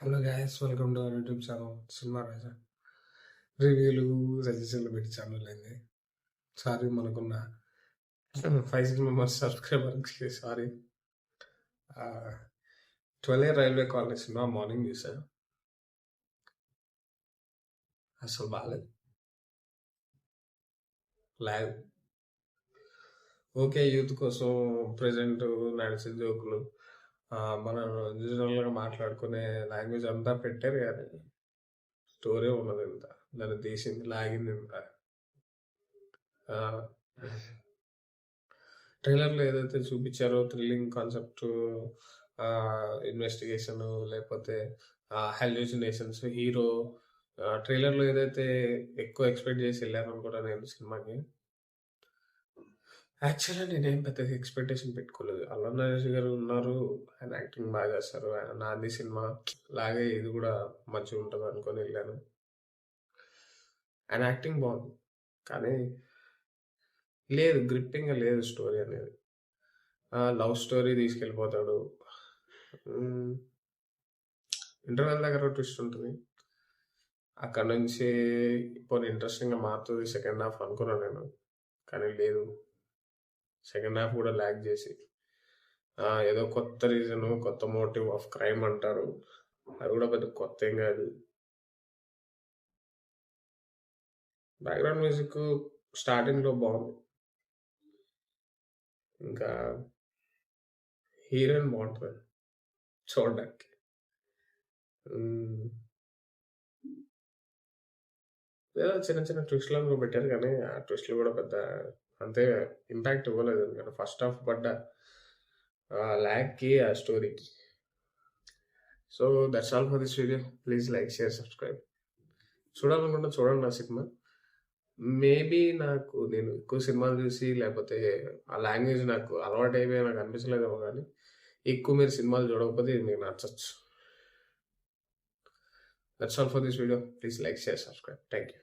Hello guys, welcome to our YouTube channel cinema Raja. రివ్యూలు సజెషన్లు పెట్టి ఛానల్ అయింది. సారీ, మనకున్న 5-6 మెంబర్స్ సబ్స్క్రైబర్కి sorry. 12 railway colony cinema morning చూసాను. అసలు బాగాలేదు. లాగ్ ఓకే, యూత్ కోసం ప్రజెంట్ నడిచే జోకులు, మనం ఒరిజినల్గా మాట్లాడుకునే లాంగ్వేజ్ అంతా పెట్టారు కానీ స్టోరీ ఉన్నది ఇంత, దాన్ని తీసింది లాగింది ఇంత. ట్రైలర్లో ఏదైతే చూపించారో థ్రిల్లింగ్ కాన్సెప్ట్, ఇన్వెస్టిగేషన్, లేకపోతే హెల్యూసినేషన్స్, హీరో, ట్రైలర్లో ఏదైతే ఎక్కువ ఎక్స్పెక్ట్ చేసి వెళ్ళాను అనుకుంటా నేను సినిమాకి. యాక్చువల్గా నేనేం పెద్దగా ఎక్స్పెక్టేషన్ పెట్టుకోలేదు. అల్లు నరేష్ గారు ఉన్నారు, ఆయన యాక్టింగ్ బాగా చేస్తారు. ఆయన నాంది సినిమా లాగే ఇది కూడా మంచిగా ఉంటుంది అనుకొని వెళ్ళాను. ఆయన యాక్టింగ్ బాగుంది కానీ లేదు, గ్రిప్పింగ్గా లేదు స్టోరీ అనేది. లవ్ స్టోరీ తీసుకెళ్ళిపోతాడు. ఇంటర్వెల్ దగ్గర ట్విస్ట్ ఉంటుంది, అక్కడ నుంచి పోనీ ఇంట్రెస్టింగ్గా మారుతుంది సెకండ్ హాఫ్ అనుకున్నాను నేను, కానీ లేదు. సెకండ్ హాఫ్ కూడా ల్యాక్ చేసి ఏదో కొత్త రీజను, కొత్త మోటివ్ ఆఫ్ క్రైమ్ అంటారు, అది కూడా పెద్ద కొత్త ఏం కాదు. బ్యాక్గ్రౌండ్ మ్యూజిక్ స్టార్టింగ్లో బాగుంది, ఇంకా హీరోయిన్ బాగుంటుంది చూడడానికి. ఏదో చిన్న చిన్న ట్విస్ట్లను పెట్టారు కానీ ఆ ట్విస్ట్లు కూడా పెద్ద అంతే ఇంపాక్ట్ ఇవ్వలేదు. ఎందుకంటే ఫస్ట్ హాఫ్ పడ్డ ల్యాక్కి ఆ స్టోరీకి. So that's all for this video. Please like, share, subscribe. చూడాలనుకుంటే చూడండి నా సినిమా. మేబీ నేను ఎక్కువ సినిమాలు చూసి లేకపోతే ఆ లాంగ్వేజ్ నాకు అలవాటు అయిపోయి నాకు అనిపించలేదేమో, కానీ ఎక్కువ మీరు సినిమాలు చూడకపోతే ఇది మీకు నచ్చచ్చు. That's all for this video. Please like, share, subscribe. Thank you.